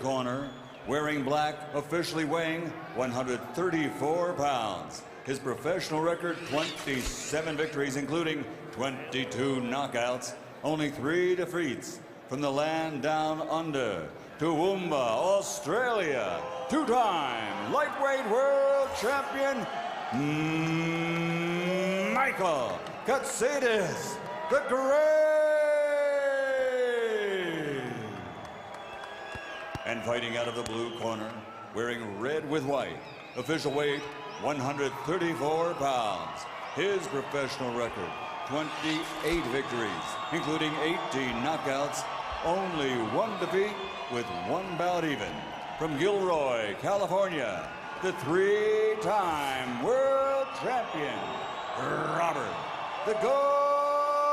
corner, wearing black, officially weighing 134 pounds. His professional record, 27 victories, including 22 knockouts, only 3 defeats. From the land down under, Toowoomba, Australia, two-time lightweight world champion, Michael Katsidis, the Great! And fighting out of the blue corner, wearing red with white, official weight 134 pounds. His professional record, 28 victories, including 18 knockouts, only 1 defeat with 1 bout even. From Gilroy, California, the 3-time world champion, Robert the Ghost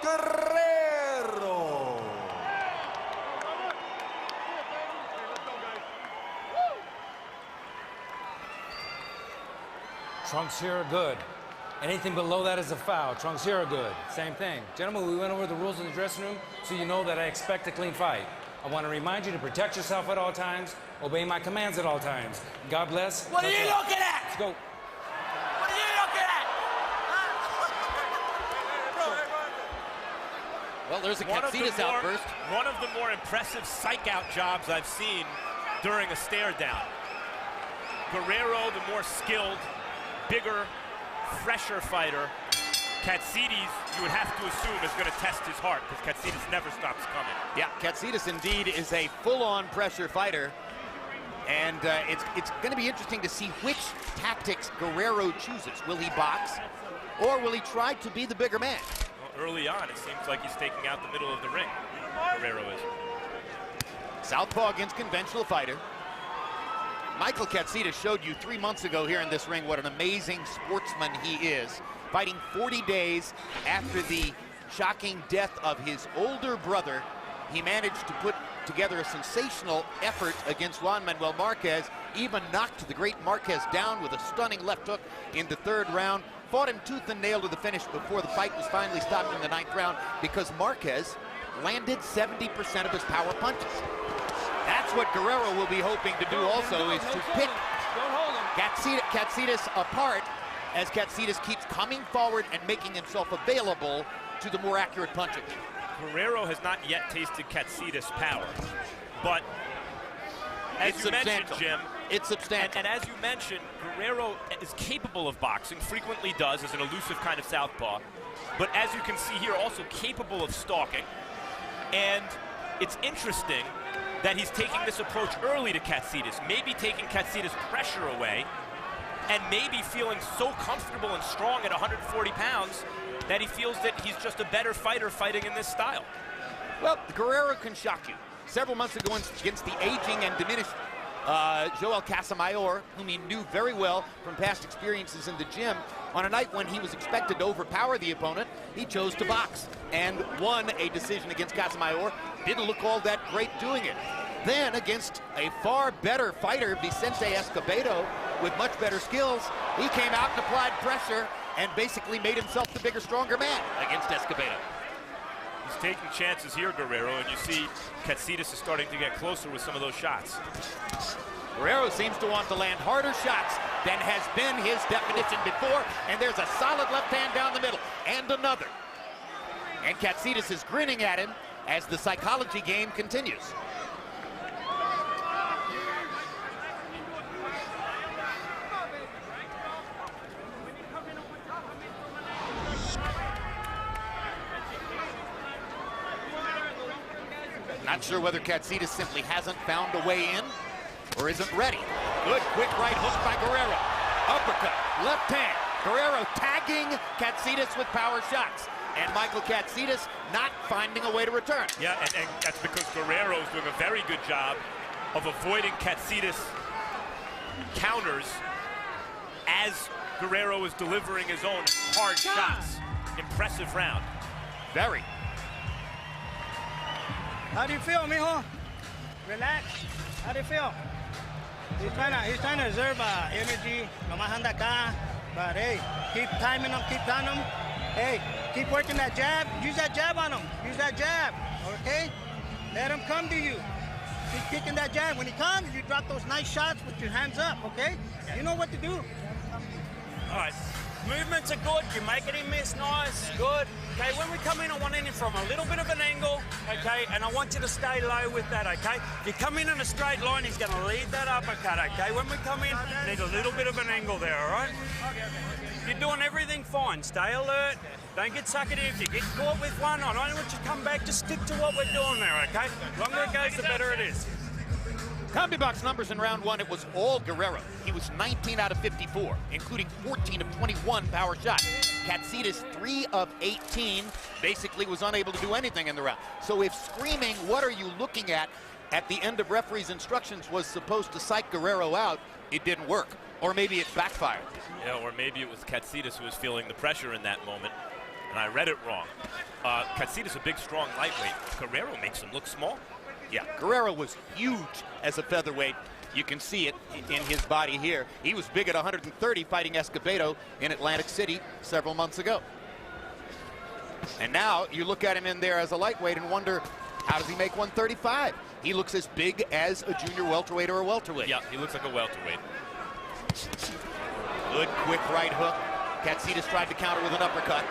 Guerrero. Trunks here are good. Anything below that is a foul. Trunks here are good. Same thing. Gentlemen, we went over the rules in the dressing room, so you know that I expect a clean fight. I want to remind you to protect yourself at all times, obey my commands at all times. God bless. What are you looking at? Let's go. What are you looking at? Well, there's a Katsidis outburst. One of the more impressive psych-out jobs I've seen during a stare-down. Guerrero, the more skilled, bigger, fresher fighter. Katsidis, you would have to assume, is going to test his heart, because Katsidis never stops coming. Yeah, Katsidis indeed is a full-on pressure fighter. And it's going to be interesting to see which tactics Guerrero chooses. Will he box, or will he try to be the bigger man? Well, early on, it seems like he's taking out the middle of the ring. Guerrero is. Southpaw against conventional fighter. Michael Katsidis showed you 3 months ago here in this ring what an amazing sportsman he is. Fighting 40 days after the shocking death of his older brother, he managed to put together a sensational effort against Juan Manuel Marquez, even knocked the great Marquez down with a stunning left hook in the 3rd round, fought him tooth and nail to the finish before the fight was finally stopped in the 9th round because Marquez landed 70% of his power punches. That's what Guerrero will be hoping to do also, is to pick Katsidis apart as Katsidis keeps coming forward and making himself available to the more accurate punching. Guerrero has not yet tasted Katsidis' power, but as you mentioned, Jim, it's substantial. And as you mentioned, Guerrero is capable of boxing, frequently does as an elusive kind of southpaw, but as you can see here, also capable of stalking. And it's interesting that he's taking this approach early to Katsidis, maybe taking Katsidis' pressure away, and maybe feeling so comfortable and strong at 140 pounds that he feels that he's just a better fighter fighting in this style. Well, Guerrero can shock you. Several months ago against the aging and diminished Joel Casamayor, whom he knew very well from past experiences in the gym, on a night when he was expected to overpower the opponent, he chose to box and won a decision against Casamayor. Didn't look all that great doing it. Then against a far better fighter, Vicente Escobedo, with much better skills, he came out and applied pressure and basically made himself the bigger, stronger man against Escobedo. He's taking chances here, Guerrero, and you see Katsidis is starting to get closer with some of those shots. Guerrero seems to want to land harder shots than has been his definition before, and there's a solid left hand down the middle, and another. And Katsidis is grinning at him as the psychology game continues. Not sure whether Katsidis simply hasn't found a way in or isn't ready. Good quick right hook by Guerrero. Uppercut, left hand. Guerrero tagging Katsidis with power shots. And Michael Katsidis not finding a way to return. Yeah, and that's because Guerrero's doing a very good job of avoiding Katsidis' counters as Guerrero is delivering his own hard shots. Impressive round. Very. How do you feel, mijo? Relax. How do you feel? He's trying to reserve energy. Nomás anda acá. But hey, keep timing him, keep timing him. Hey, keep working that jab. Use that jab on him. Use that jab. Okay? Let him come to you. Keep kicking that jab. When he comes, you drop those nice shots with your hands up, okay? You know what to do. All right. Movements are good. You're making him miss nice. Good. Okay, when we come in, I want him from a little bit of an angle, okay? And I want you to stay low with that, okay? If you come in a straight line, he's going to lead that uppercut, okay? When we come in, need a little bit of an angle there, all right? You're doing everything fine. Stay alert. Don't get sucked in. If you get caught with one, I don't want you to come back. Just stick to what we're doing there, okay? The longer it goes, the better it is. CompuBox numbers in round one, it was all Guerrero. He was 19 out of 54, including 14 of 21 power shots. Katsidis, 3 of 18, basically was unable to do anything in the round. So if screaming, what are you looking at the end of referee's instructions was supposed to psych Guerrero out, it didn't work. Or maybe it backfired. Yeah, or maybe it was Katsidis who was feeling the pressure in that moment, and I read it wrong. Katsidis, a big, strong lightweight. Guerrero makes him look small. Yeah, Guerrero was huge as a featherweight. You can see it in his body here. He was big at 130 fighting Escobedo in Atlantic City several months ago. And now you look at him in there as a lightweight and wonder, how does he make 135? He looks as big as a junior welterweight or a welterweight. Yeah, he looks like a welterweight. Good, quick right hook. Katsidis tried to counter with an uppercut.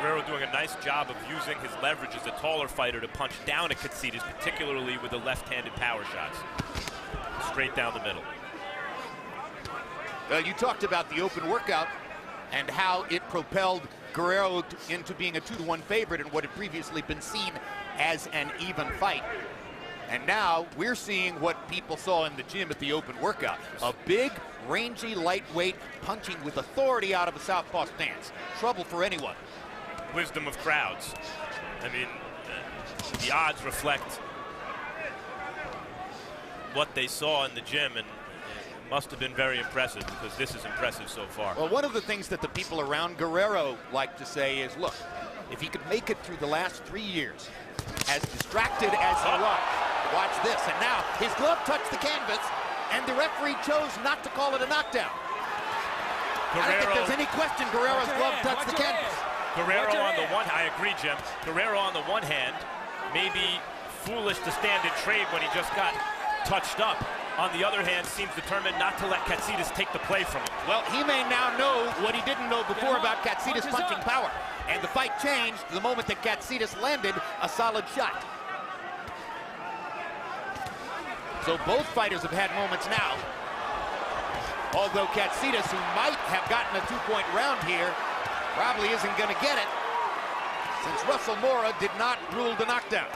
Guerrero doing a nice job of using his leverage as a taller fighter to punch down at Katsidis, particularly with the left-handed power shots. Straight down the middle. You talked about the open workout and how it propelled Guerrero into being a 2-to-1 favorite in what had previously been seen as an even fight. And now we're seeing what people saw in the gym at the open workout. A big, rangy lightweight punching with authority out of a southpaw stance. Trouble for anyone. Wisdom of crowds. I mean, the odds reflect what they saw in the gym, and it must have been very impressive, because this is impressive so far. Well, one of the things that the people around Guerrero like to say is, look, if he could make it through the last 3 years, as distracted as he was, watch this, and now his glove touched the canvas, and the referee chose not to call it a knockdown. I don't think there's any question Guerrero's glove touched the canvas. Guerrero on the one, I agree, Jim. Guerrero on the one hand, maybe foolish to stand and trade when he just got touched up. On the other hand, seems determined not to let Katsidis take the play from him. Well, he may now know what he didn't know before about Katsidis punching power. And the fight changed the moment that Katsidis landed a solid shot. So both fighters have had moments now. Although Katsidis, who might have gotten a 2-point round here, probably isn't going to get it, since Russell Mora did not rule the knockdown.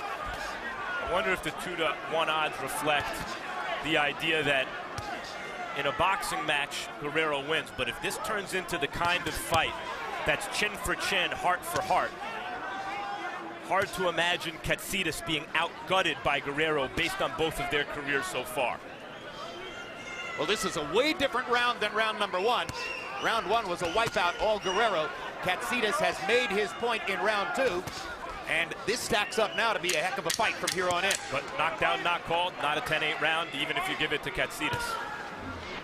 I wonder if the 2-to-1 odds reflect the idea that in a boxing match, Guerrero wins, but if this turns into the kind of fight that's chin for chin, heart for heart, hard to imagine Katsidis being outgutted by Guerrero based on both of their careers so far. Well, this is a way different round than round number one. Round one was a wipeout, all Guerrero. Katsidis has made his point in round two, and this stacks up now to be a heck of a fight from here on in. But knockdown not called, not a 10-8 round, even if you give it to Katsidis,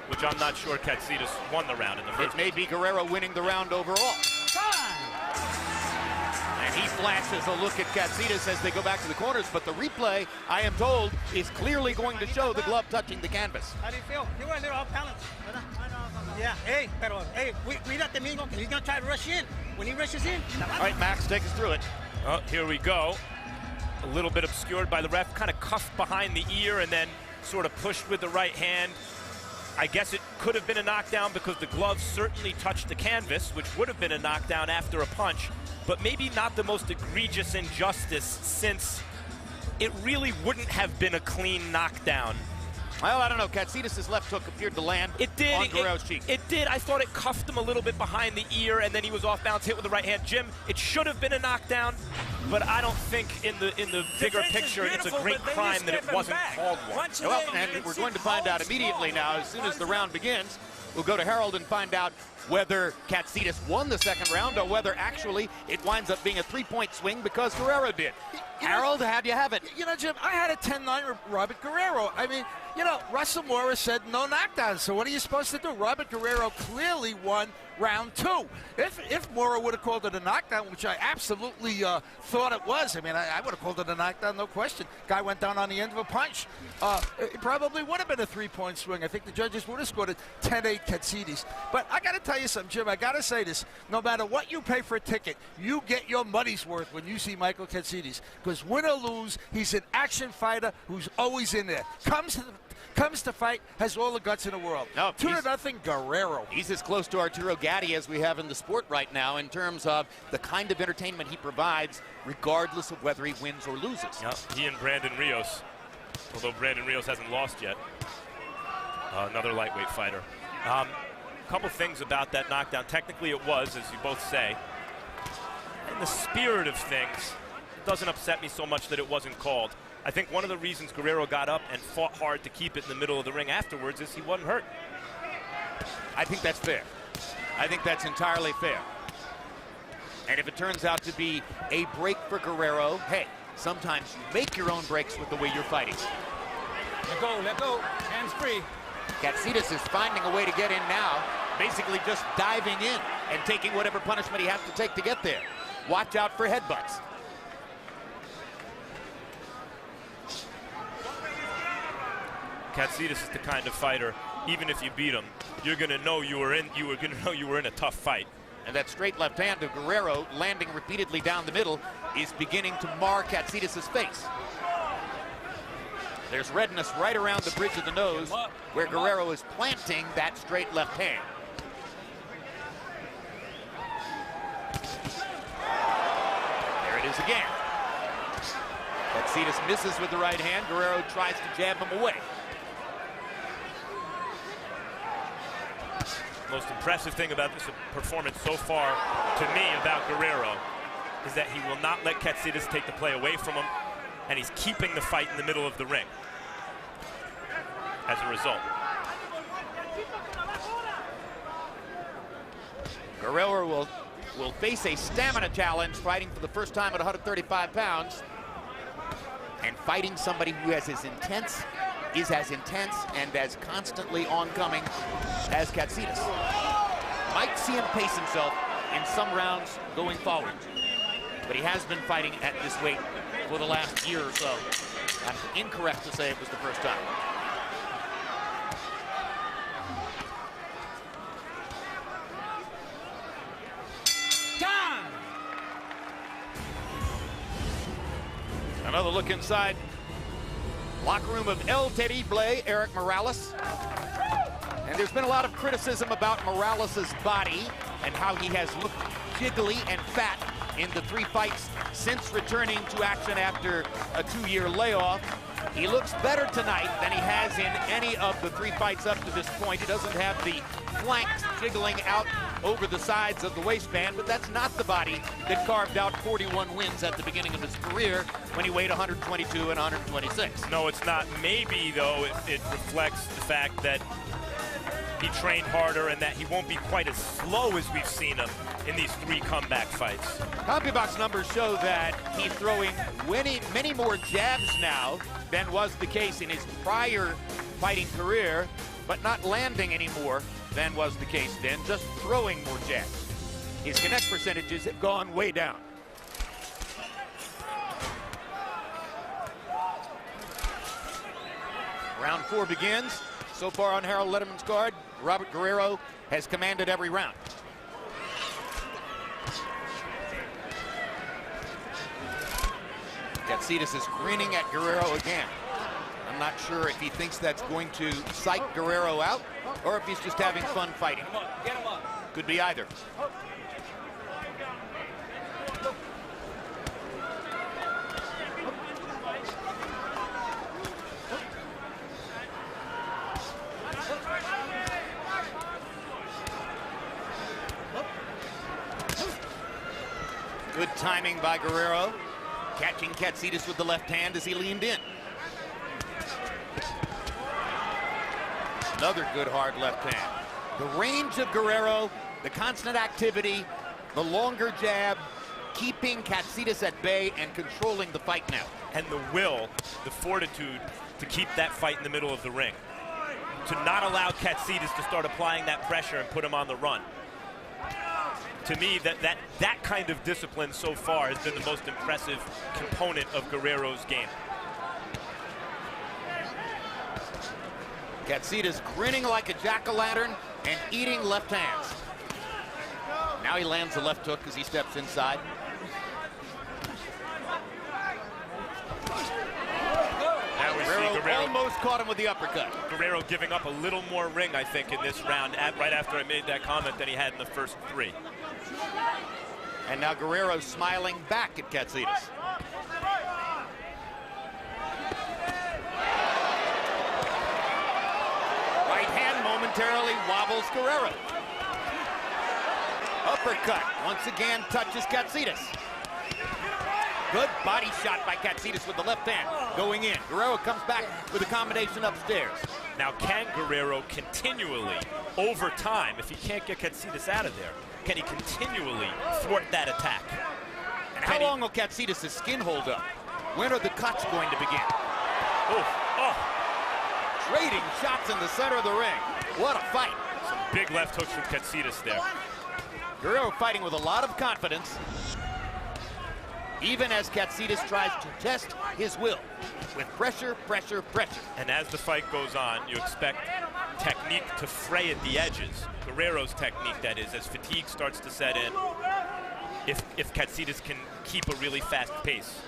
which I'm not sure Katsidis won the round in the first. It may be Guerrero winning the round overall. And he flashes a look at Katsidis as they go back to the corners, but the replay, I am told, is clearly going to show the glove touching the canvas. How do you feel? You were a little off balance. Yeah, hey, pero, hey, cuídate, amigo, because he's going to try to rush in. When he rushes in, all right, Max, take us through it. Oh, here we go. A little bit obscured by the ref, kind of cuffed behind the ear and then sort of pushed with the right hand. I guess it could have been a knockdown because the glove certainly touched the canvas, which would have been a knockdown after a punch, but maybe not the most egregious injustice, since it really wouldn't have been a clean knockdown. Well, I don't know. Katsidis' left hook appeared to land on Guerrero's cheek. It did. I thought it cuffed him a little bit behind the ear, and then he was off balance, hit with the right hand. Jim, it should have been a knockdown, but I don't think in the bigger picture it's a great crime that it wasn't called one. Well, and we're going to find out immediately now. As soon as the round begins, we'll go to Harold and find out whether Katsidis won the second round or whether actually it winds up being a 3-point swing because Guerrero did. Harold, how'd you have it? You know, Jim, I had a 10-9 with Robert Guerrero. I mean, you know, Russell Mora said no knockdowns, so what are you supposed to do? Robert Guerrero clearly won round 2. If Mora would have called it a knockdown, which I absolutely thought it was, I mean, I would have called it a knockdown, no question. Guy went down on the end of a punch. It probably would have been a 3-point swing. I think the judges would have scored it 10-8 Katsidis. But I got to tell you something, Jim. I got to say this. No matter what you pay for a ticket, you get your money's worth when you see Michael Katsidis. Because win or lose, he's an action fighter who's always in there. Comes to fight, has all the guts in the world. No, 2-0 Guerrero. He's as close to Arturo Gatti as we have in the sport right now in terms of the kind of entertainment he provides, regardless of whether he wins or loses. Yep. He and Brandon Rios, although Brandon Rios hasn't lost yet. Another lightweight fighter. A couple things about that knockdown. Technically it was, as you both say. In the spirit of things, it doesn't upset me so much that it wasn't called. I think one of the reasons Guerrero got up and fought hard to keep it in the middle of the ring afterwards is he wasn't hurt. I think that's fair. I think that's entirely fair. And if it turns out to be a break for Guerrero, hey, sometimes you make your own breaks with the way you're fighting. Let go, hands free. Katsidis is finding a way to get in now, basically just diving in and taking whatever punishment he has to take to get there. Watch out for headbutts. Katsidis is the kind of fighter, even if you beat him, you're gonna know you were in a tough fight. And that straight left hand of Guerrero, landing repeatedly down the middle, is beginning to mar Katsidis' face. There's redness right around the bridge of the nose, where Guerrero is planting that straight left hand. There it is again. Katsidis misses with the right hand. Guerrero tries to jab him away. Most impressive thing about this performance so far, to me, about Guerrero, is that he will not let Katsidis take the play away from him, and he's keeping the fight in the middle of the ring as a result. Guerrero will face a stamina challenge, fighting for the first time at 135 pounds, and fighting somebody who is as intense and as constantly oncoming as Katsidis. Might see him pace himself in some rounds going forward, but he has been fighting at this weight for the last year or so. I'm incorrect to say it was the first time. Another look inside locker room of El Terrible, Eric Morales. And there's been a lot of criticism about Morales' body and how he has looked jiggly and fat in the 3 fights since returning to action after a 2-year layoff. He looks better tonight than he has in any of the 3 fights up to this point. He doesn't have the flanks jiggling out over the sides of the waistband, but that's not the body that carved out 41 wins at the beginning of his career when he weighed 122 and 126. No, it's not. Maybe, though, it reflects the fact that he trained harder and that he won't be quite as slow as we've seen him in these 3 comeback fights. CompuBox numbers show that he's throwing many more jabs now than was the case in his prior fighting career, but not landing any more than was the case then, just throwing more jabs. His connect percentages have gone way down. Round 4 begins. So far on Harold Letterman's card, Robert Guerrero has commanded every round. Katsidis is grinning at Guerrero again. I'm not sure if he thinks that's going to psych Guerrero out or if he's just having fun fighting. Get him up. Could be either. Good timing by Guerrero, catching Katsidis with the left hand as he leaned in. Another good hard left hand. The range of Guerrero, the constant activity, the longer jab, keeping Katsidis at bay and controlling the fight now. And the will, the fortitude to keep that fight in the middle of the ring. To not allow Katsidis to start applying that pressure and put him on the run. To me, that kind of discipline so far has been the most impressive component of Guerrero's game. Katsidis grinning like a jack-o'-lantern and eating left hands. Now he lands a left hook as he steps inside. Guerrero almost caught him with the uppercut. Guerrero giving up a little more ring, I think, in this round, right after I made that comment, than he had in the first 3. And now Guerrero's smiling back at Katsidis. Right hand momentarily wobbles Guerrero. Uppercut once again touches Katsidis. Good body shot by Katsidis with the left hand going in. Guerrero comes back with a combination upstairs. Now, can Guerrero continually, over time, if he can't get Katsidis out of there, can he continually thwart that attack? And how long will Katsidis' skin hold up? When are the cuts going to begin? Trading shots in the center of the ring. What a fight. Some big left hooks from Katsidis there. Guerrero fighting with a lot of confidence, even as Katsidis tries to test his will with pressure, pressure, pressure. And as the fight goes on, you expect technique to fray at the edges. Guerrero's technique, that is, as fatigue starts to set in, if Katsidis can keep a really fast pace.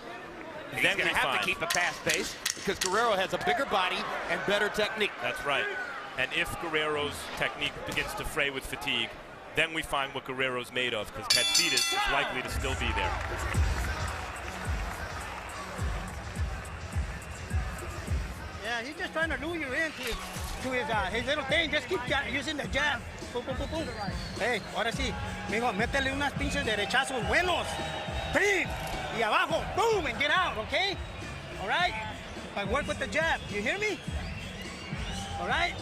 He's going to have to keep a fast pace because Guerrero has a bigger body and better technique. That's right. And if Guerrero's technique begins to fray with fatigue, then we find what Guerrero's made of, because Katsidis is likely to still be there. Yeah, he's just trying to lure you into his little thing. Just keep using the jab. Boom, boom, boom, boom. Hey, ahora sí. Mijo, métele unas pinches derechazos buenos. Pim! Y abajo. Boom! And get out, okay? All right? But work with the jab. You hear me? All right?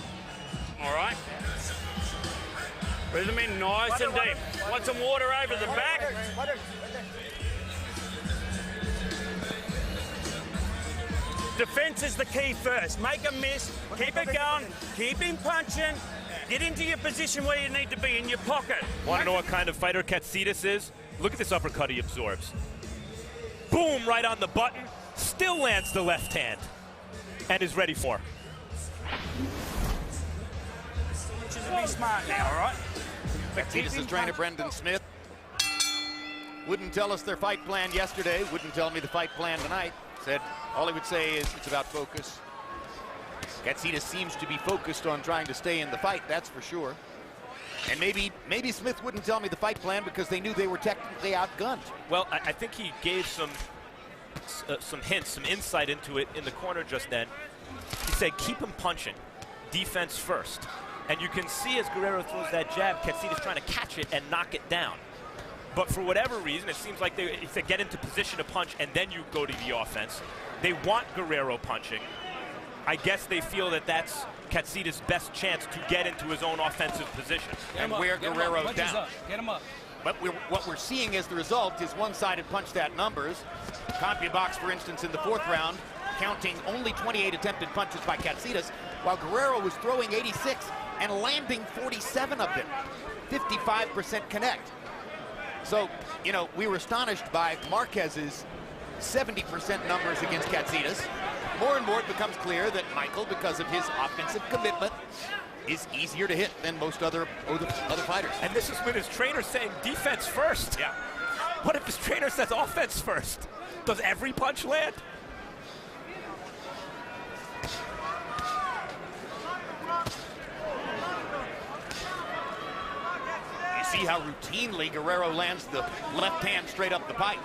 All right. Breathe them in nice and deep. Want some water over the back? Defense is the key first. Make a miss, keep it going, keep him punching, get into your position where you need to be in your pocket. Want to know what kind of fighter Katsidis is? Look at this uppercut he absorbs. Boom, right on the button. Still lands the left hand and is ready for. Be smart now, all right? Katsidis' trainer, Brendan Smith, wouldn't tell us their fight plan yesterday, wouldn't tell me the fight plan tonight. Said all he would say is it's about focus. Katsidis seems to be focused on trying to stay in the fight, that's for sure. And maybe Smith wouldn't tell me the fight plan because they knew they were technically outgunned. Well, I think he gave some hints, some insight into it in the corner just then. He said keep him punching, defense first. And you can see as Guerrero throws that jab, Katsidis trying to catch it and knock it down. But for whatever reason, it seems like if they get into position to punch and then you go to the offense, they want Guerrero punching. I guess they feel that that's Katsidis' best chance to get into his own offensive position. And wear Guerrero down. Get him up. But what we're seeing as the result is one-sided punch-stat numbers. CompuBox, for instance, in the 4th round, counting only 28 attempted punches by Katsidis, while Guerrero was throwing 86 and landing 47 of them. 55% connect. So, you know, we were astonished by Marquez's 70% numbers against Katsidis. More and more it becomes clear that Michael, because of his offensive commitment, is easier to hit than most other fighters. And this is with his trainer saying defense first. Yeah. What if his trainer says offense first? Does every punch land? See how routinely Guerrero lands the left hand straight up the pipe.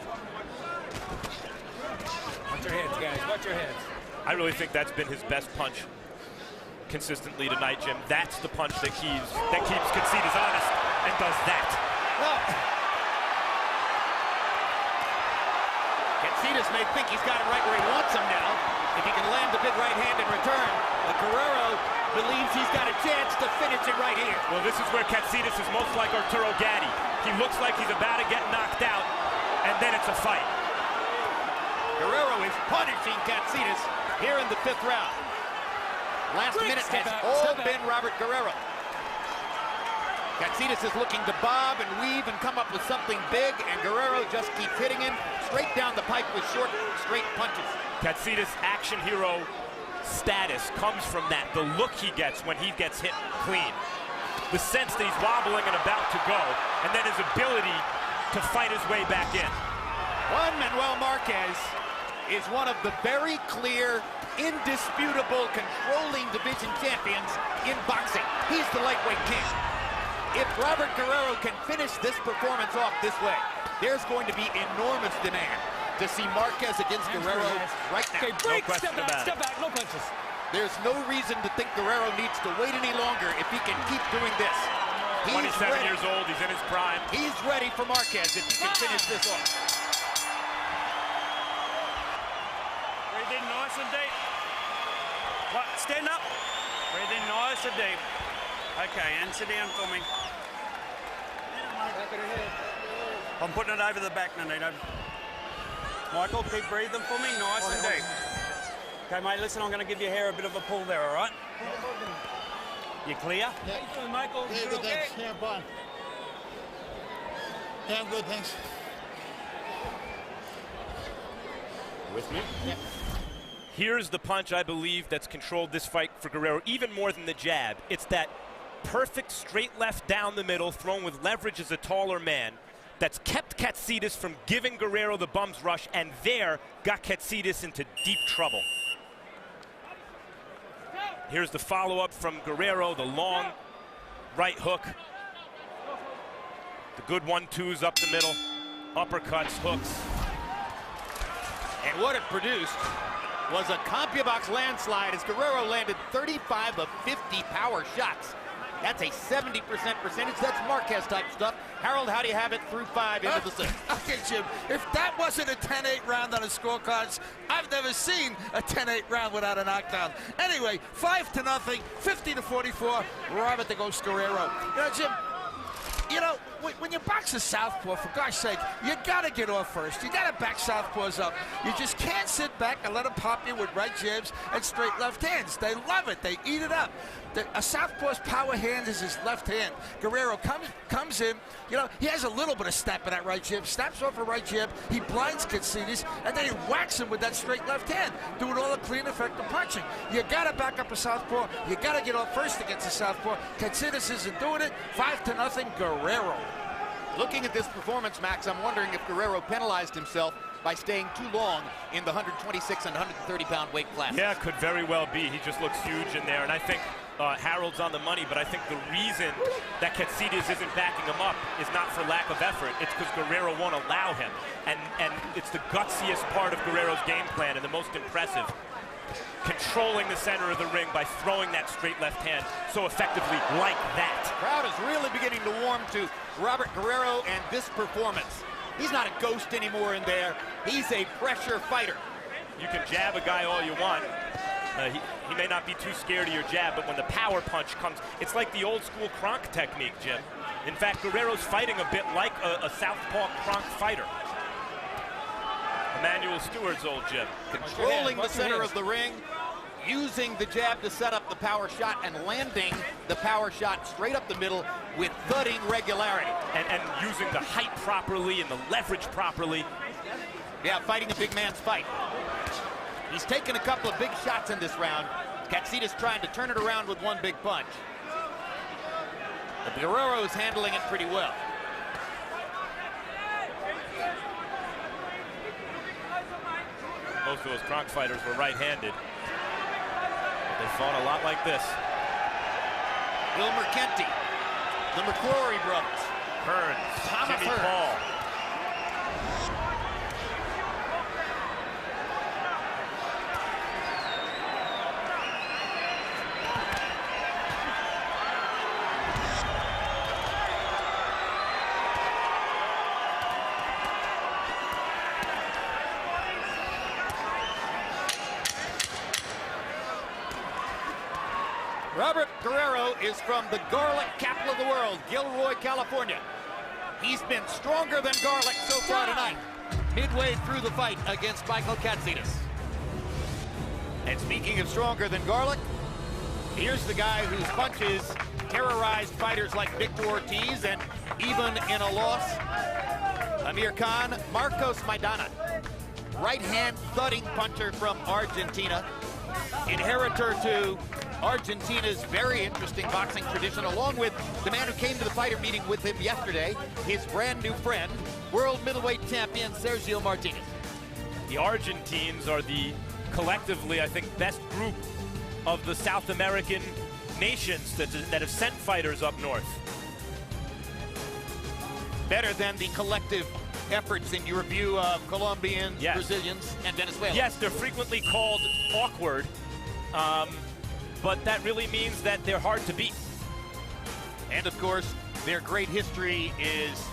Watch your heads, guys. Watch your heads. I really think that's been his best punch consistently tonight, Jim. That's the punch that keeps Katsidis honest and does that. Well, Katsidis may think he's got it right where he wants him now. If he can land the big right hand in return, but Guerrero believes he's got a chance to finish it right here. Well, this is where Katsidis is most like Arturo Gatti. He looks like he's about to get knocked out, and then it's a fight. Guerrero is punishing Katsidis here in the 5th round. Last minute has all been Robert Guerrero. Katsidis is looking to bob and weave and come up with something big, and Guerrero just keeps hitting him straight down the pipe with short, straight punches. Katsidis' action hero status comes from that, the look he gets when he gets hit clean. The sense that he's wobbling and about to go, and then his ability to fight his way back in. Juan Manuel Marquez is one of the very clear, indisputable, controlling division champions in boxing. He's the lightweight king. If Robert Guerrero can finish this performance off this way, there's going to be enormous demand to see Marquez against Guerrero right now. Okay, break, No question about it. step back, no punches. There's no reason to think Guerrero needs to wait any longer if he can keep doing this. He's 27 ready. years old, he's in his prime. He's ready for Marquez if he can finish this off. Breathe in nice and deep. What? Stand up. Breathe in nice and deep. Okay, and sit down for me. I'm putting it over the back, Nannito. Michael, keep breathing for me, nice and deep. Okay, mate, listen, I'm going to give your hair a bit of a pull there, all right? You clear? Yeah. How you doing, Michael? Yeah, You good, okay? thanks. Yeah, fine. Yeah, I'm good, thanks. With me? Yeah. Here's the punch I believe that's controlled this fight for Guerrero, even more than the jab. It's that perfect straight left down the middle, thrown with leverage as a taller man, that's kept Katsidis from giving Guerrero the bum's rush, and there got Katsidis into deep trouble. Here's the follow-up from Guerrero, the long right hook. The good 1-2s up the middle, uppercuts, hooks. And what it produced was a CompuBox landslide as Guerrero landed 35 of 50 power shots. That's a 70% percentage. That's Marquez-type stuff. Harold, how do you have it through 5 into the 6th? Okay, Jim, if that wasn't a 10-8 round on the scorecards, I've never seen a 10-8 round without a knockdown. Anyway, 5-0, 50-44, Robert the Ghost Guerrero. You know, Jim, you know, when you box a southpaw, for gosh sake, you gotta get off first. You gotta back southpaws up. You just can't sit back and let them pop you with right jabs and straight left hands. They love it. They eat it up. A southpaw's power hand is his left hand. Guerrero comes in, you know, he has a little bit of snap in that right jab, snaps off a right jab, he blinds Katsidis, and then he whacks him with that straight left hand, doing all the clean, effective punching. You gotta back up a southpaw. You gotta get off first against a southpaw. Katsidis isn't doing it. 5-0, Guerrero. Looking at this performance, Max, I'm wondering if Guerrero penalized himself by staying too long in the 126 and 130-pound weight class. Yeah, could very well be. He just looks huge in there, and I think Harold's on the money, but I think the reason that Katsidis isn't backing him up is not for lack of effort. It's because Guerrero won't allow him, and it's the gutsiest part of Guerrero's game plan and the most impressive. Controlling the center of the ring by throwing that straight left hand so effectively like that. Crowd is really beginning to warm to Robert Guerrero and this performance. He's not a ghost anymore in there. He's a pressure fighter. You can jab a guy all you want. He may not be too scared of your jab, but when the power punch comes, it's like the old school Kronk technique, Jim. In fact, Guerrero's fighting a bit like a southpaw Kronk fighter. Emmanuel Stewart's old gym. Controlling the center of the ring, using the jab to set up the power shot, and landing the power shot straight up the middle with thudding regularity. And using the height properly and the leverage properly. Yeah, fighting a big man's fight. He's taken a couple of big shots in this round. Katsidis trying to turn it around with one big punch. But Guerrero's handling it pretty well. Most of those Kronk fighters were right-handed. But they fought a lot like this. Wilmer Kenty, the McCrory brothers. Hearns, Thomas Jimmy Hearns. Paul. Robert Guerrero is from the garlic capital of the world, Gilroy, California. He's been stronger than garlic so far tonight. midway through the fight against Michael Katsidis. And speaking of stronger than garlic, here's the guy whose punches terrorized fighters like Victor Ortiz, and even in a loss, Amir Khan, Marcos Maidana. Right-hand thudding puncher from Argentina, inheritor to Argentina's very interesting boxing tradition, along with the man who came to the fighter meeting with him yesterday, his brand new friend, world middleweight champion Sergio Martinez. The Argentines are the collectively, I think, best group of the South American nations that have sent fighters up north. Better than the collective efforts in your review of Colombians, yes, Brazilians, and Venezuelans. Yes, they're frequently called awkward, but that really means that they're hard to beat. And of course, their great history is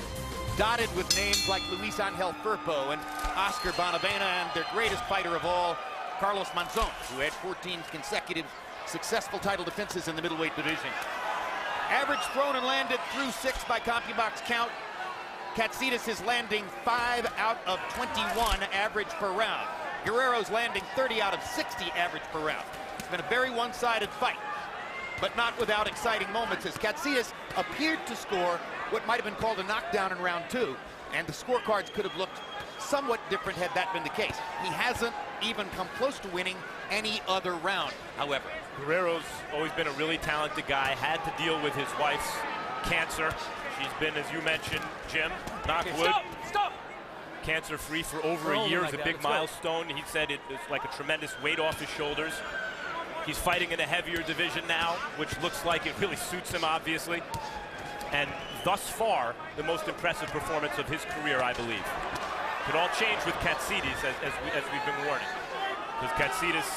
dotted with names like Luis Angel Firpo and Oscar Bonavena, and their greatest fighter of all, Carlos Monzon, who had 14 consecutive successful title defenses in the middleweight division. Average thrown and landed through 6 by CompuBox count. Katsidis is landing 5 out of 21 average per round. Guerrero's landing 30 out of 60 average per round. It's been a very one-sided fight, but not without exciting moments, as Katsidis appeared to score what might have been called a knockdown in round 2, and the scorecards could have looked somewhat different had that been the case. He hasn't even come close to winning any other round, however. Guerrero's always been a really talented guy, had to deal with his wife's cancer. She's been, as you mentioned, Jim, knock wood, Stop! cancer-free for over a year. It's a big milestone. He said it's like a tremendous weight off his shoulders. He's fighting in a heavier division now, which looks like it really suits him, obviously. And thus far, the most impressive performance of his career, I believe. Could all change with Katsidis, as we've been warning. Because Katsidis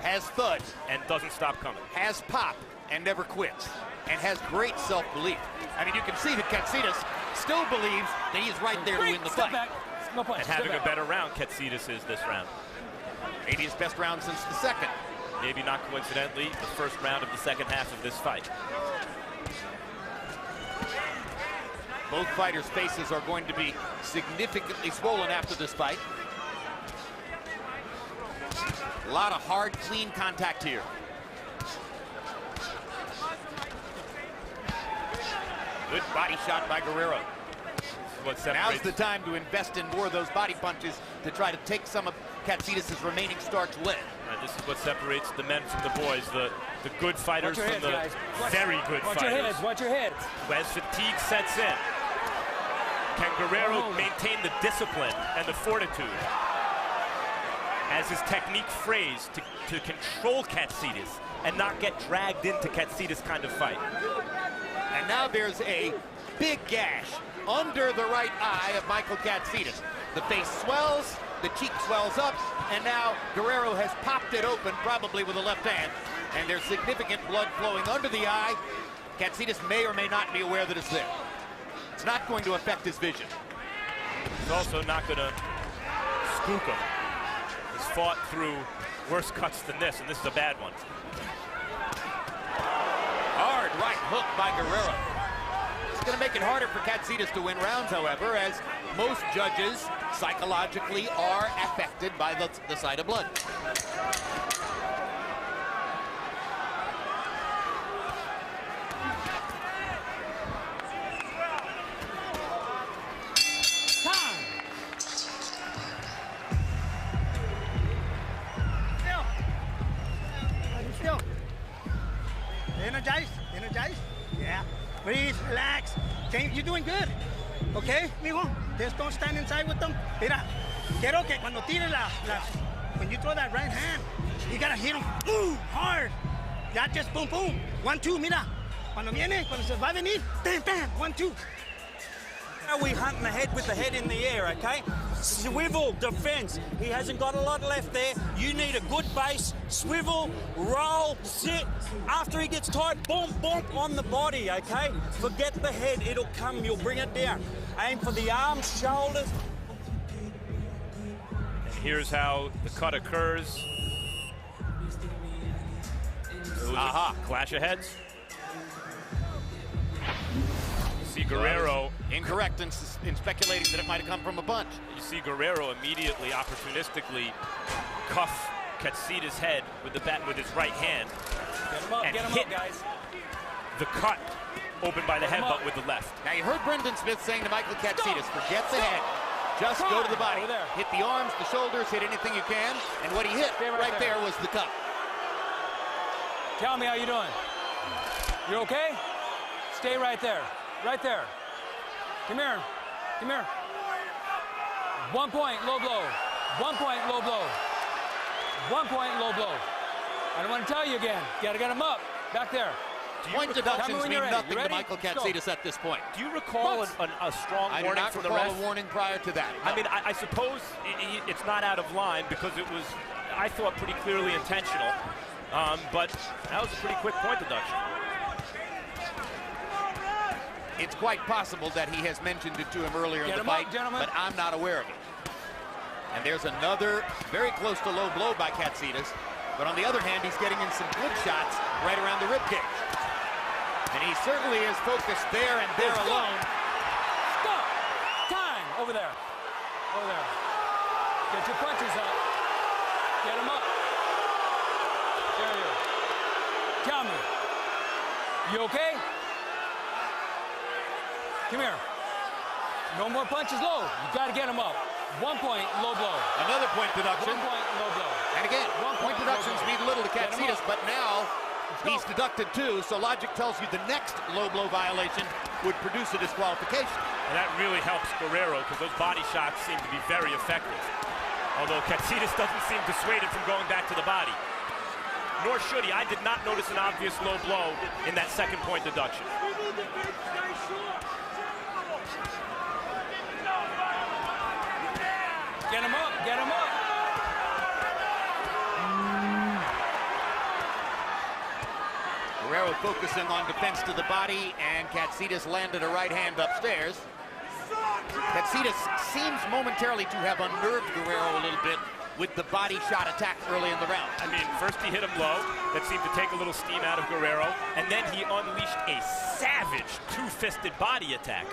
has thud and doesn't stop coming. Has pop and never quits, and has great self-belief. I mean, you can see that Katsidis still believes that he's right there to win the fight. No punch. And having a better round, Katsidis is this round. Maybe his best round since the second. Maybe not coincidentally, the first round of the second half of this fight. Both fighters' faces are going to be significantly swollen after this fight. A lot of hard, clean contact here. Good body shot by Guerrero. Now's the time to invest in more of those body punches to try to take some of Katsidis' remaining starch away. This is what separates the men from the boys, the good fighters from the very good fighters. Watch your heads. As fatigue sets in, can Guerrero maintain the discipline and the fortitude as his technique phrase to control Katsidis and not get dragged into Katsidis' kind of fight? And now there's a big gash under the right eye of Michael Katsidis. The face swells, the cheek swells up, and now Guerrero has popped it open, probably with a left hand, and there's significant blood flowing under the eye. Katsidis may or may not be aware that it's there. It's not going to affect his vision. It's also not going to spook him. He's fought through worse cuts than this, and this is a bad one. Hard right hook by Guerrero. It's going to make it harder for Katsidis to win rounds, however, as most judges psychologically are affected by the sight of blood. Still. Energize. Yeah. Breathe, relax. You're doing good. Okay, mijo? Just don't stand inside with them. Mira, quiero que cuando tires when you throw that right hand, you gotta hit them hard. Not just boom, boom. 1, 2, mira. Cuando se va a venir, bam, bam, 1, 2. Now we hunting ahead with the head in the air, okay? Swivel, defense. He hasn't got a lot left there. You need a good base. Swivel, roll, sit. After he gets tired, boom, boom on the body, okay? Forget the head, it'll come, you'll bring it down. Aim for the arms, shoulders. And here's how the cut occurs. Clash of heads. See Guerrero incorrect in speculating that it might have come from a punch. You see Guerrero immediately, opportunistically cuff Katsidis' head with his right hand. Get him up, guys. The cut opened by the headbutt with the left. Now you heard Brendan Smith saying to Michael Katsidis, forget the head, just go to the body. Hit the arms, the shoulders, hit anything you can, and what he hit right there was the cut. Tell me how you doing. You okay? Stay right there. Right there. Come here. Come here. 1 point, low blow. 1 point, low blow. 1 point, low blow. I don't want to tell you again. You gotta get him up. Back there. Point deductions mean nothing to Michael Katsidis at this point. Do you recall a strong warning from the ref? I do not recall a warning prior to that. No. I mean, I suppose it's not out of line because it was, I thought, pretty clearly intentional. But that was a pretty quick point deduction. It's quite possible that he has mentioned it to him earlier in the fight, but I'm not aware of it. And there's another very close to low blow by Katsidis. But on the other hand, he's getting in some good shots right around the ribcage. And he certainly is focused there and there alone. Stop! Time! Over there. Over there. Get your punches up. Get them up. There you go. Tell me. You okay? Come here. No more punches low. You got to get them up. 1 point, low blow. Another point deduction. 1 point, low blow. And again, point deductions mean little to Katsidis, but now he's deducted 2, so logic tells you the next low blow violation would produce a disqualification. And that really helps Guerrero because those body shots seem to be very effective. Although Katsidis doesn't seem dissuaded from going back to the body. Nor should he. I did not notice an obvious low blow in that second point deduction. Get him up, get him up. Guerrero focusing on defense to the body, and Katsidis landed a right hand upstairs. Katsidis seems momentarily to have unnerved Guerrero a little bit with the body shot attack early in the round. I mean, first he hit him low. That seemed to take a little steam out of Guerrero. And then he unleashed a savage two-fisted body attack.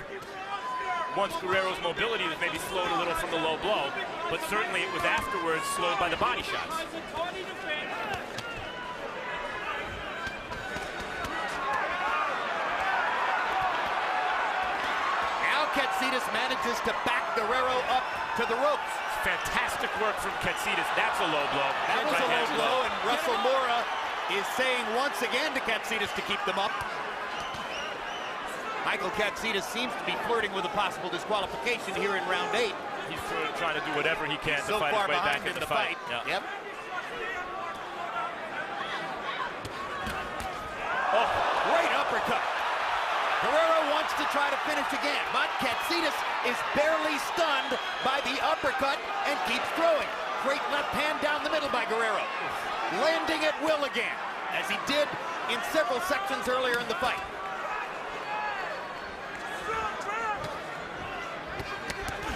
Once Guerrero's mobility was maybe slowed a little from the low blow, but certainly it was afterwards slowed by the body shots. Now Katsidis manages to back Guerrero up to the ropes. Fantastic work from Katsidis. That's a low blow. That was a low blow, and Russell Mora is saying once again to Katsidis to keep them up. Michael Katsidis seems to be flirting with a possible disqualification here in round 8. He's trying to do whatever he can to so fight far his way back behind in the fight. Yeah. Yep. Oh, great uppercut. Guerrero wants to try to finish again, but Katsidis is barely stunned by the uppercut and keeps throwing. Great left hand down the middle by Guerrero. Landing at will again, as he did in several sections earlier in the fight.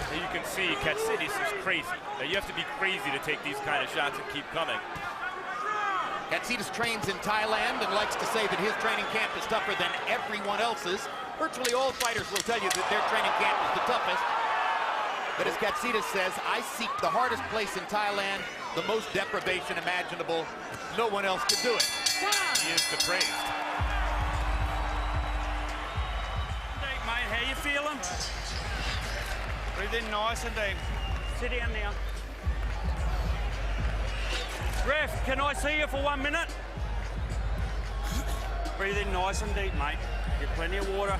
You can see Katsidis is crazy. Now you have to be crazy to take these kind of shots and keep coming. Katsidis trains in Thailand and likes to say that his training camp is tougher than everyone else's. Virtually all fighters will tell you that their training camp is the toughest. But as Katsidis says, I seek the hardest place in Thailand, the most deprivation imaginable. No one else can do it. He is depraved. Hey, mate, how you feeling? Breathe in nice and deep. Sit down now. Ref, can I see you for 1 minute? Breathe in nice and deep, mate. Get plenty of water.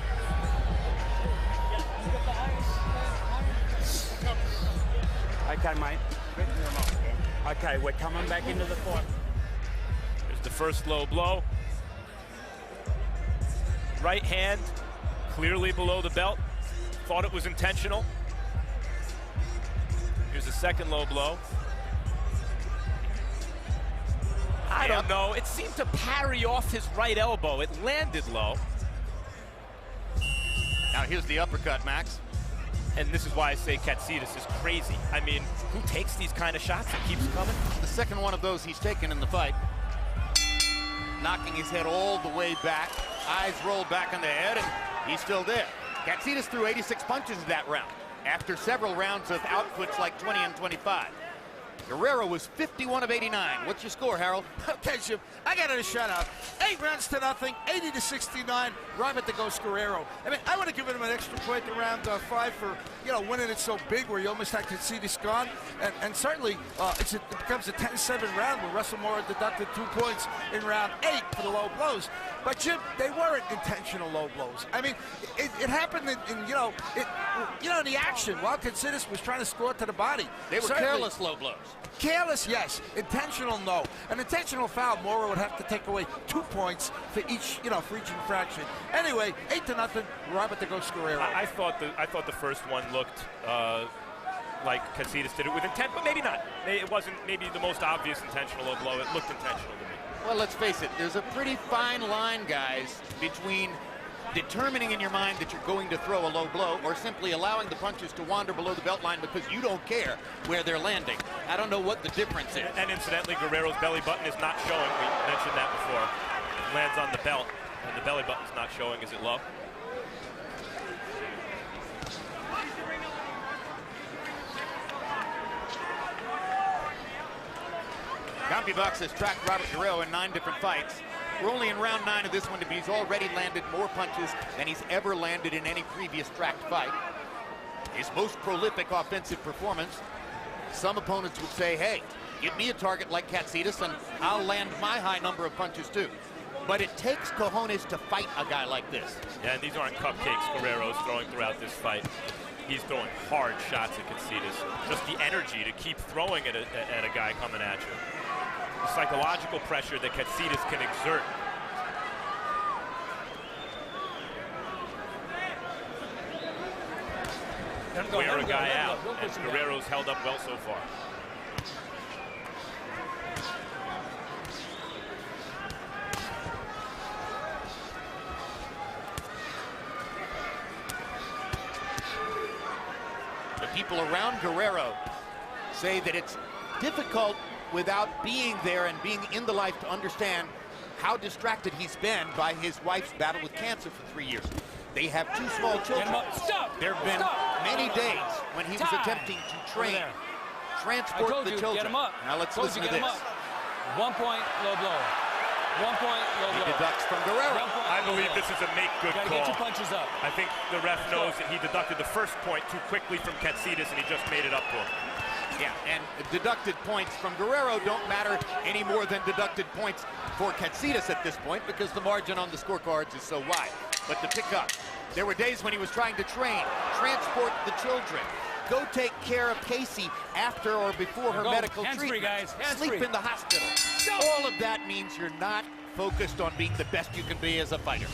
Okay, mate. Okay, we're coming back into the fight. There's the first low blow. Right hand, clearly below the belt. Thought it was intentional. Here's the second low blow. I don't know. It seemed to parry off his right elbow. It landed low. Now here's the uppercut, Max. And this is why I say Katsidis is crazy. I mean, who takes these kind of shots and keeps coming? The second one of those he's taken in the fight. Knocking his head all the way back. Eyes rolled back on the head, and he's still there. Katsidis threw 86 punches in that round after several rounds of outputs like 20 and 25. Guerrero was 51 of 89. What's your score, Harold? Okay, Jim, I got it a shutout. 8 rounds to nothing, 80 to 69. Robert the Ghost Guerrero. I mean, I would have given him an extra point in round 5 for, you know, winning it so big where you almost had Katsidis gone. And certainly, it becomes a 10-7 round where Russell Moore deducted 2 points in round 8 for the low blows. But Jim, they weren't intentional low blows. I mean, it happened in the action while Katsidis was trying to score to the body. They were careless low blows. Careless, yes. Intentional, no. An intentional foul, Mora would have to take away 2 points for each, for each infraction. Anyway, 8-0, Robert the Ghost Guerrero. I thought the first one looked like Katsidis did it with intent, but maybe not. It wasn't maybe the most obvious intentional low blow. It looked intentional to me. Well, let's face it, there's a pretty fine line, guys, between determining in your mind that you're going to throw a low blow or simply allowing the punches to wander below the belt line because you don't care where they're landing. I don't know what the difference is. And incidentally, Guerrero's belly button is not showing. We mentioned that before. It lands on the belt, and the belly button's not showing. Is it low? CompuBox has tracked Robert Guerrero in 9 different fights. We're only in round 9 of this one, but he's already landed more punches than he's ever landed in any previous tracked fight. His most prolific offensive performance. Some opponents would say, hey, give me a target like Katsidis and I'll land my high number of punches too. But it takes cojones to fight a guy like this. Yeah, and these aren't cupcakes Guerrero's throwing throughout this fight. He's throwing hard shots at Katsidis. Just the energy to keep throwing at a guy coming at you. The psychological pressure that Katsidis can exert. Wear a guy out, and Guerrero's held up well so far. The people around Guerrero say that it's difficult without being there and being in the life to understand how distracted he's been by his wife's battle with cancer for 3 years. They have 2 small children. There have been many days when he was attempting to transport the children. Now let's listen to this. 1 point, low blow. 1 point, low blow. He deducts from Guerrero. I believe this is a make good call. Get 2 punches up. I think the ref knows that he deducted the first point too quickly from Katsidis, and he just made it up to him. Yeah, and deducted points from Guerrero don't matter any more than deducted points for Katsidis at this point because the margin on the scorecards is so wide. But to pick up, there were days when he was trying to transport the children, go take care of Casey after or before her medical treatment, sleep in the hospital. All of that means you're not focused on being the best you can be as a fighter.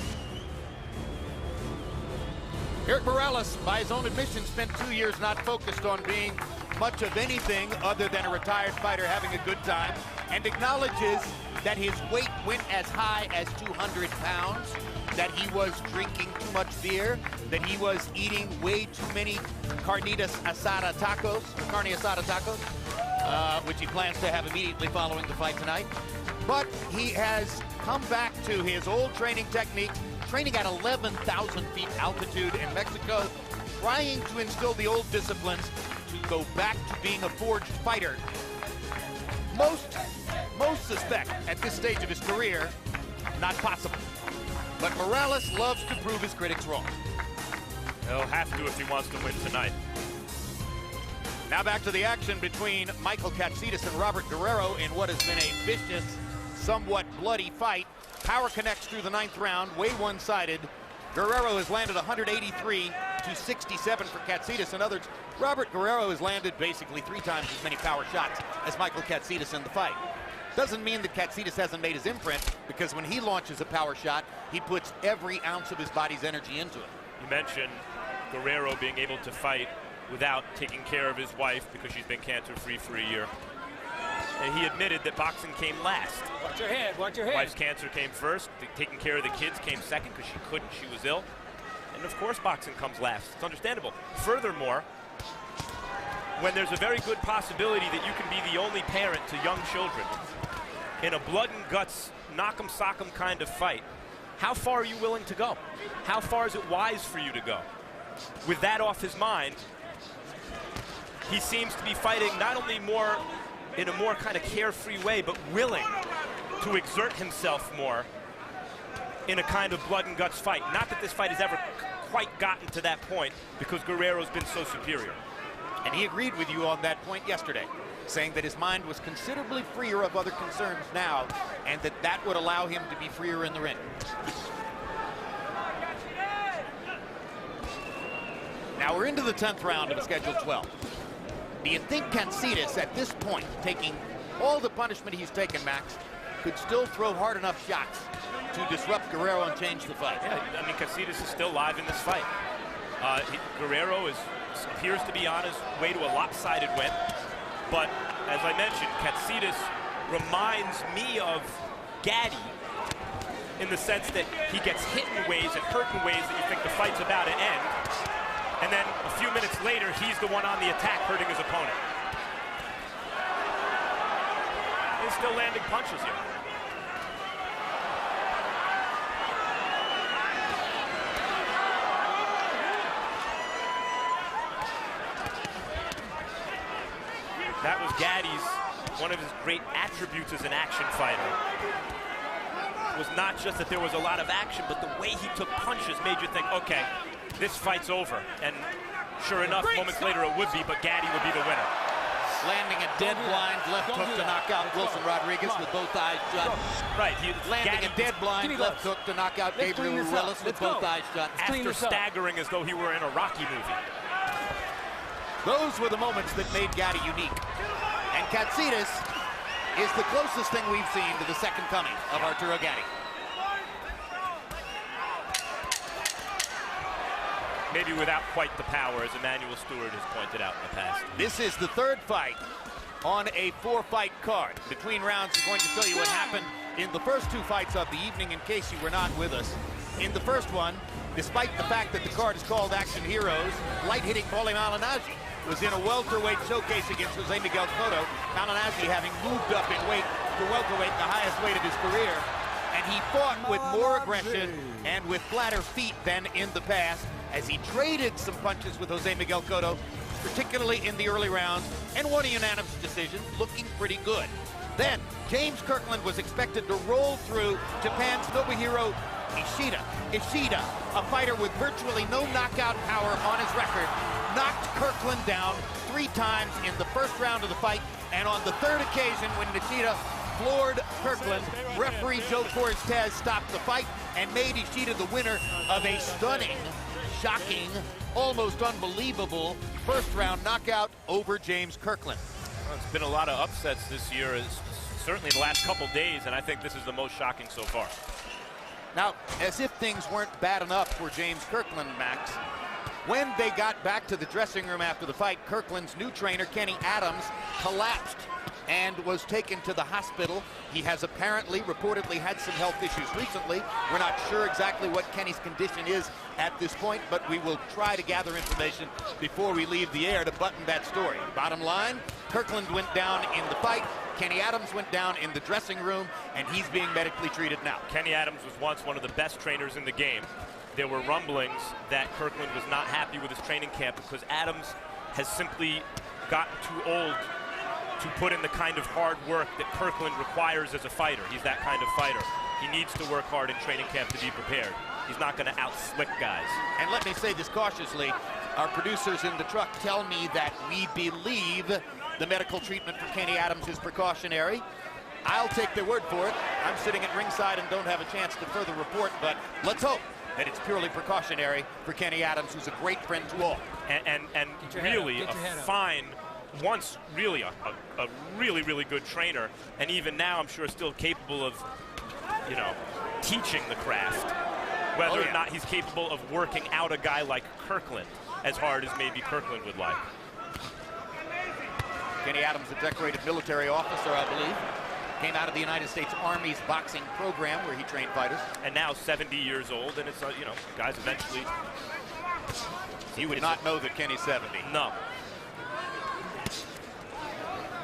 Eric Morales, by his own admission, spent 2 years not focused on being much of anything other than a retired fighter having a good time, and acknowledges that his weight went as high as 200 pounds, that he was drinking too much beer, that he was eating way too many carne asada tacos, which he plans to have immediately following the fight tonight. But he has come back to his old training technique, training at 11,000 feet altitude in Mexico, trying to instill the old disciplines to go back to being a forged fighter. Most suspect at this stage of his career, not possible. But Morales loves to prove his critics wrong. He'll have to if he wants to win tonight. Now back to the action between Michael Katsidis and Robert Guerrero in what has been a vicious, somewhat bloody fight. Power connects through the 9th round, way one-sided. Guerrero has landed 183 to 67 for Katsidis. In other words, Robert Guerrero has landed basically 3 times as many power shots as Michael Katsidis in the fight. Doesn't mean that Katsidis hasn't made his imprint, because when he launches a power shot, he puts every ounce of his body's energy into it. You mentioned Guerrero being able to fight without taking care of his wife because she's been cancer-free for a year. And he admitted that boxing came last. Watch your head, watch your head. Wife's cancer came first, taking care of the kids came second because she couldn't, she was ill. And of course boxing comes last, it's understandable. Furthermore, when there's a very good possibility that you can be the only parent to young children in a blood and guts, knock 'em, sock 'em kind of fight, how far are you willing to go? How far is it wise for you to go? with that off his mind, he seems to be fighting not only more in a more kind of carefree way, but willing to exert himself more in a kind of blood and guts fight. Not that this fight has ever quite gotten to that point, because Guerrero's been so superior. And he agreed with you on that point yesterday, saying that his mind was considerably freer of other concerns now, and that would allow him to be freer in the ring. Now we're into the 10th round of a scheduled 12. Do you think Katsidis, at this point, taking all the punishment he's taken, Max, could still throw hard enough shots to disrupt Guerrero and change the fight? Yeah, I mean, Katsidis is still live in this fight. Guerrero appears to be on his way to a lopsided win. But, as I mentioned, Katsidis reminds me of Gaddy in the sense that he gets hit in ways and hurt in ways that you think the fight's about to end. And then a few minutes later, he's the one on the attack hurting his opponent. He's still landing punches here. That was Gaddy's, one of his great attributes as an action fighter. It was not just that there was a lot of action, but the way he took punches made you think, okay, this fight's over. And sure enough, moments later it would be, but Gaddy would be the winner. Landing a dead blind left hook to knock out Wilson Rodriguez with both eyes shut. Right. Landing a dead blind left hook to knock out Gabriel Ruelas with both eyes shut. After staggering as though he were in a Rocky movie. Those were the moments that made Gaddy unique. And Katsidis is the closest thing we've seen to the second coming of Arturo Gaddy. Maybe without quite the power, as Emmanuel Stewart has pointed out in the past. This is the third fight on a 4-fight card. Between rounds, we're going to show you what happened in the first 2 fights of the evening, in case you were not with us. In the first one, despite the fact that the card is called Action Heroes, light-hitting Paulie Malignaggi was in a welterweight showcase against Jose Miguel Cotto. Malignaggi having moved up in weight to welterweight, the highest weight of his career. And he fought with more aggression and with flatter feet than in the past, as he traded some punches with Jose Miguel Cotto, particularly in the early rounds, and won a unanimous decision, looking pretty good. Then, James Kirkland was expected to roll through Japan's Nobuhiro Ishida. Ishida, a fighter with virtually no knockout power on his record, knocked Kirkland down 3 times in the first round of the fight, and on the third occasion when Ishida floored Kirkland, referee Joe Cortez stopped the fight and made Ishida the winner of a stunning, shocking, almost unbelievable first-round knockout over James Kirkland. Well, it's been a lot of upsets this year, certainly the last couple days, and I think this is the most shocking so far. Now, as if things weren't bad enough for James Kirkland, Max, when they got back to the dressing room after the fight, Kirkland's new trainer, Kenny Adams, collapsed and was taken to the hospital. He has apparently, reportedly, had some health issues recently. We're not sure exactly what Kenny's condition is at this point, but we will try to gather information before we leave the air to button that story. Bottom line, Kirkland went down in the fight. Kenny Adams went down in the dressing room, and he's being medically treated now. Kenny Adams was once one of the best trainers in the game. There were rumblings that Kirkland was not happy with his training camp because Adams has simply gotten too old to put in the kind of hard work that Kirkland requires as a fighter. He's that kind of fighter. He needs to work hard in training camp to be prepared. He's not going to out-slick guys. And let me say this cautiously. Our producers in the truck tell me that we believe the medical treatment for Kenny Adams is precautionary. I'll take their word for it. I'm sitting at ringside and don't have a chance to further report, but let's hope that it's purely precautionary for Kenny Adams, who's a great friend to all. And really a fine, once really a really, really good trainer, and even now I'm sure still capable of, you know, teaching the craft. Whether or not he's capable of working out a guy like Kirkland as hard as maybe Kirkland would like. Kenny Adams, a decorated military officer, I believe. Came out of the United States Army's boxing program where he trained fighters. And now 70 years old, and it's, you know, guys eventually... He would not know that Kenny's 70. No.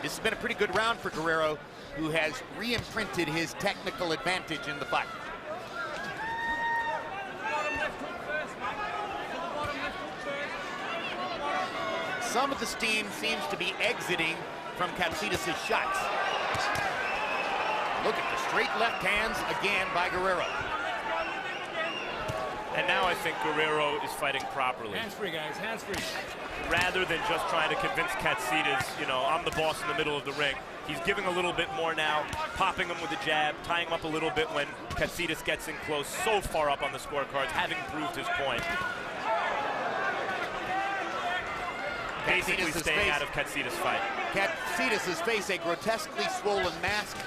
This has been a pretty good round for Guerrero, who has re-imprinted his technical advantage in the fight. some of the steam seems to be exiting from Katsidis' shots. Look at the straight left hands again by Guerrero. And now I think Guerrero is fighting properly. Hands free, guys, hands free. Rather than just trying to convince Katsidis, you know, I'm the boss in the middle of the ring. He's giving a little bit more now, popping him with a jab, tying him up a little bit when Katsidis gets in close, so far up on the scorecards, having proved his point. Basically staying out of Katsidis' fight. Katsidis' face a grotesquely swollen mask,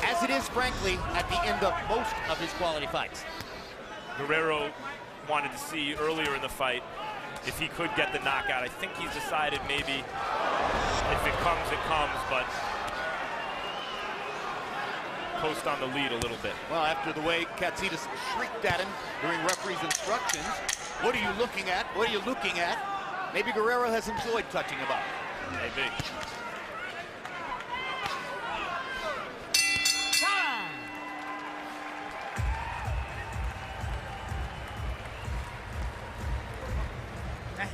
as it is, frankly, at the end of most of his quality fights. Guerrero wanted to see earlier in the fight if he could get the knockout. I think he's decided maybe if it comes, it comes, but post on the lead a little bit. Well, after the way Katsidis shrieked at him during referee's instructions, what are you looking at? What are you looking at? Maybe Guerrero has enjoyed touching him up. Maybe.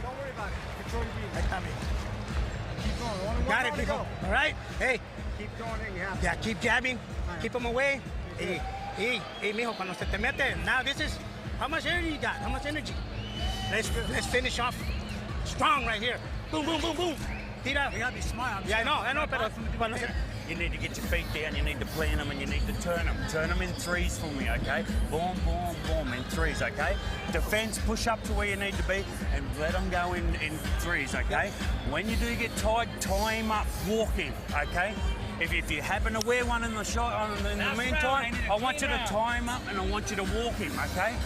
Don't worry about it. Control your breathing. Keep going. Got it, people. All right? Hey. Keep going in. You have to. Yeah, keep jabbing. Keep them away. Hey, mijo, cuando se te mete. Now this is, how much energy you got? How much energy? Let's finish off strong right here. Boom, boom, boom, boom. Tira. You gotta be smart. Yeah, I know, pero cuando se... You need to get your feet down, you need to plant them, and you need to turn them. Turn them in threes for me, okay? Boom, boom, boom, in threes, okay? Defense, push up to where you need to be, and let them go in threes, okay? When you do get tied, tie him up, walk him, okay? If you happen to wear one in the shot, in the meantime, I want you to tie him up, and I want you to walk him, okay?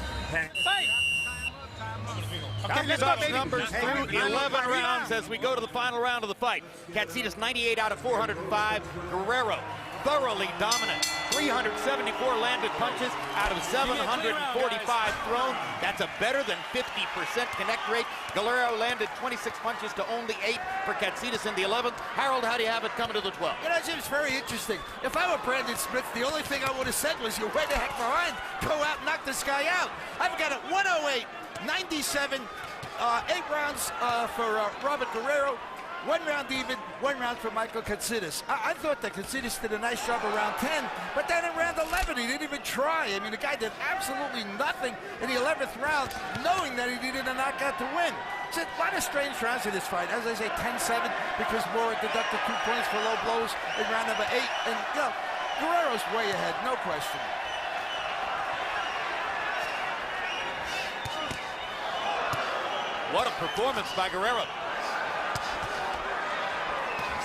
Okay, let's go, baby. Numbers through 11 rounds as we go to the final round of the fight. Katsidis 98 out of 405. Guerrero thoroughly dominant. 374 landed punches out of 745 thrown. That's a better than 50% connect rate. Guerrero landed 26 punches to only 8 for Katsidis in the 11th. Harold, how do you have it coming to the 12th? You know, Jim, it's very interesting. If I were Brandon Smith, the only thing I would have said was, you're way the heck behind. Go out and knock this guy out. I've got it 108. 97, 8 rounds for Robert Guerrero, 1 round even, 1 round for Michael Katsidis. I thought that Katsidis did a nice job around 10, but then in round 11, he didn't even try. I mean, the guy did absolutely nothing in the 11th round, knowing that he needed a knockout to win. It's a lot of strange rounds in this fight. As I say, 10-7, because Mora deducted 2 points for low blows in round number 8. And, you know, Guerrero's way ahead, no question. What a performance by Guerrero.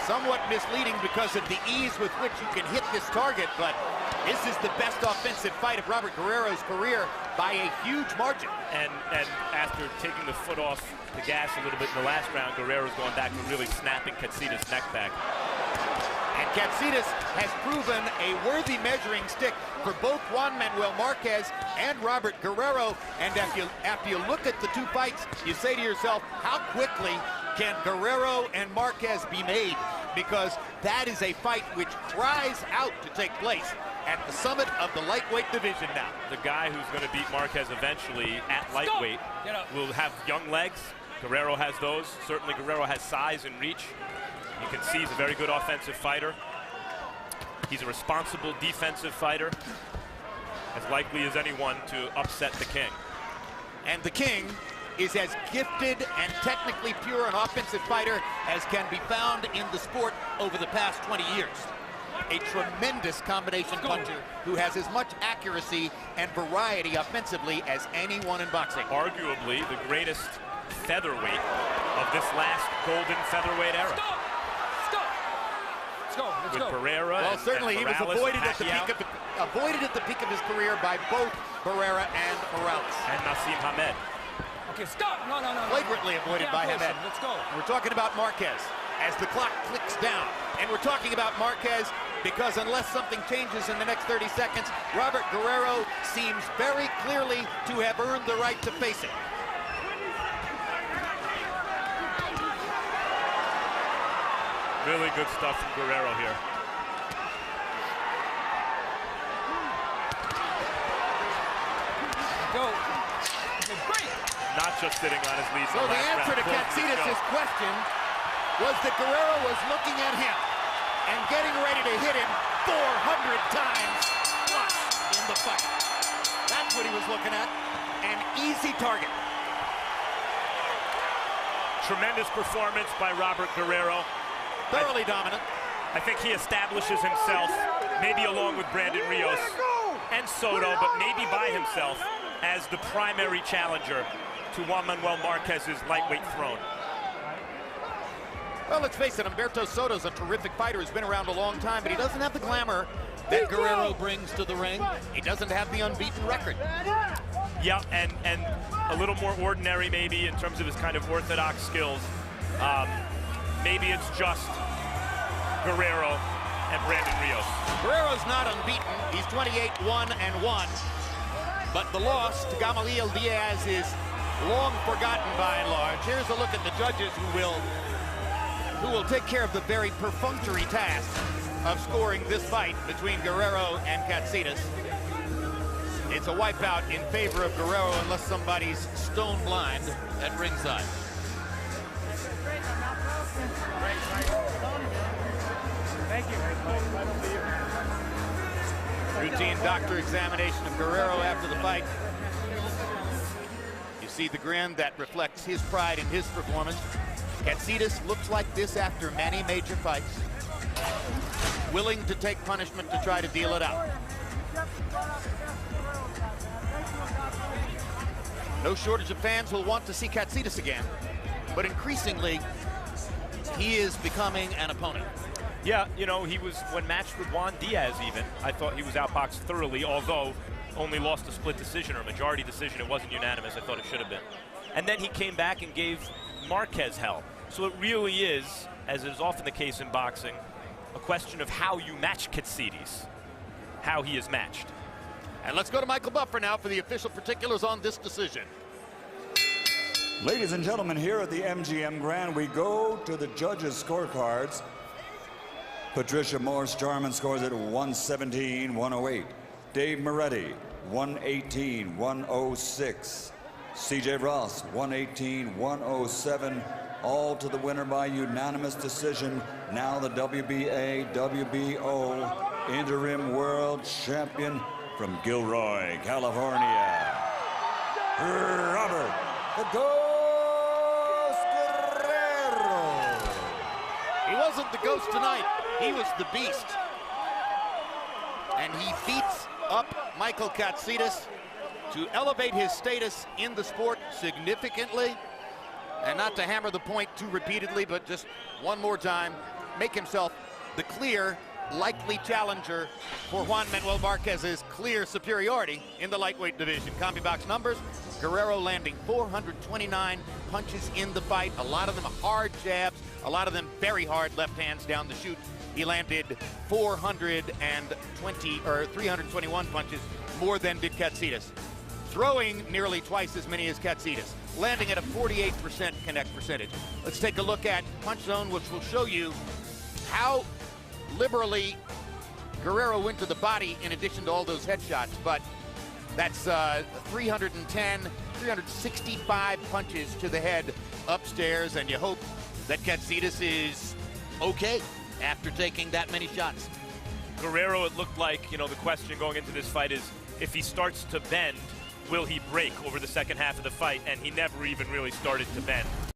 Somewhat misleading because of the ease with which you can hit this target, but this is the best offensive fight of Robert Guerrero's career by a huge margin. And after taking the foot off the gas a little bit in the last round, Guerrero's going back and really snapping Katsidis' neck back. And Katsidis has proven a worthy measuring stick for both Juan Manuel Marquez and Robert Guerrero. And after you look at the 2 fights, you say to yourself, how quickly can Guerrero and Marquez be made? Because that is a fight which cries out to take place at the summit of the lightweight division now. The guy who's going to beat Marquez eventually at lightweight will have young legs. Guerrero has those. Certainly Guerrero has size and reach. You can see he's a very good offensive fighter. He's a responsible defensive fighter, as likely as anyone to upset the King. And the King is as gifted and technically pure an offensive fighter as can be found in the sport over the past 20 years. A tremendous combination puncher who has as much accuracy and variety offensively as anyone in boxing. Arguably the greatest featherweight of this last golden featherweight era. With Barrera, well, certainly he was avoided at the peak of his career by both Barrera and Morales. And Nassim Hamed. Okay, stop. No. Flagrantly avoided by Hamed. Let's go. We're talking about Marquez as the clock clicks down. And we're talking about Marquez because unless something changes in the next 30 seconds, Robert Guerrero seems very clearly to have earned the right to face it. Really good stuff from Guerrero here. Go. Okay, great. Not just sitting on his lead. So the answer to Katsidis' question was that Guerrero was looking at him and getting ready to hit him 400 times plus in the fight. That's what he was looking at. An easy target. Tremendous performance by Robert Guerrero. Thoroughly dominant. I think he establishes himself, maybe along with Brandon Rios and Soto, but maybe by himself, as the primary challenger to Juan Manuel Marquez's lightweight throne. Well, let's face it, Humberto Soto's a terrific fighter. He's been around a long time, but he doesn't have the glamour that Guerrero brings to the ring. He doesn't have the unbeaten record. Yeah, and a little more ordinary maybe in terms of his kind of orthodox skills. Maybe it's just Guerrero and Brandon Rios. Guerrero's not unbeaten. He's 28-1-1. But the loss to Gamaliel Diaz is long forgotten by and large. Here's a look at the judges who will take care of the very perfunctory task of scoring this fight between Guerrero and Katsidis. It's a wipeout in favor of Guerrero unless somebody's stone blind at ringside. Thank you. Routine doctor examination of Guerrero after the fight. You see the grin that reflects his pride in his performance. Katsidis looks like this after many major fights. Willing to take punishment to try to deal it out. No shortage of fans will want to see Katsidis again, but increasingly, he is becoming an opponent. Yeah, you know, he was, when matched with Juan Diaz even, I thought he was outboxed thoroughly, although only lost a split decision or a majority decision. It wasn't unanimous. I thought it should have been. And then he came back and gave Marquez hell. So it really is, as is often the case in boxing, a question of how you match Katsidis, how he is matched. And let's go to Michael Buffer now for the official particulars on this decision. Ladies and gentlemen, here at the MGM Grand, we go to the judges' scorecards. Patricia Morse-Jarman scores at 117-108. Dave Moretti, 118-106. CJ Ross, 118-107. All to the winner by unanimous decision. Now the WBA, WBO interim world champion from Gilroy, California, Robert the Ghost Guerrero. He wasn't the ghost tonight. He was the beast. And he beats up Michael Katsidis to elevate his status in the sport significantly. And not to hammer the point too repeatedly, but just one more time, make himself the clear, likely challenger for Juan Manuel Marquez's clear superiority in the lightweight division. CombiBox numbers, Guerrero landing 429 punches in the fight, a lot of them hard jabs, a lot of them very hard left hands down the chute. He landed 321 punches, more than did Katsidis. Throwing nearly twice as many as Katsidis, landing at a 48% connect percentage. Let's take a look at Punch Zone, which will show you how liberally Guerrero went to the body in addition to all those headshots, but that's 365 punches to the head upstairs, and you hope that Katsidis is okay after taking that many shots. Guerrero, it looked like, you know, the question going into this fight is if he starts to bend, will he break over the second half of the fight? And he never even really started to bend.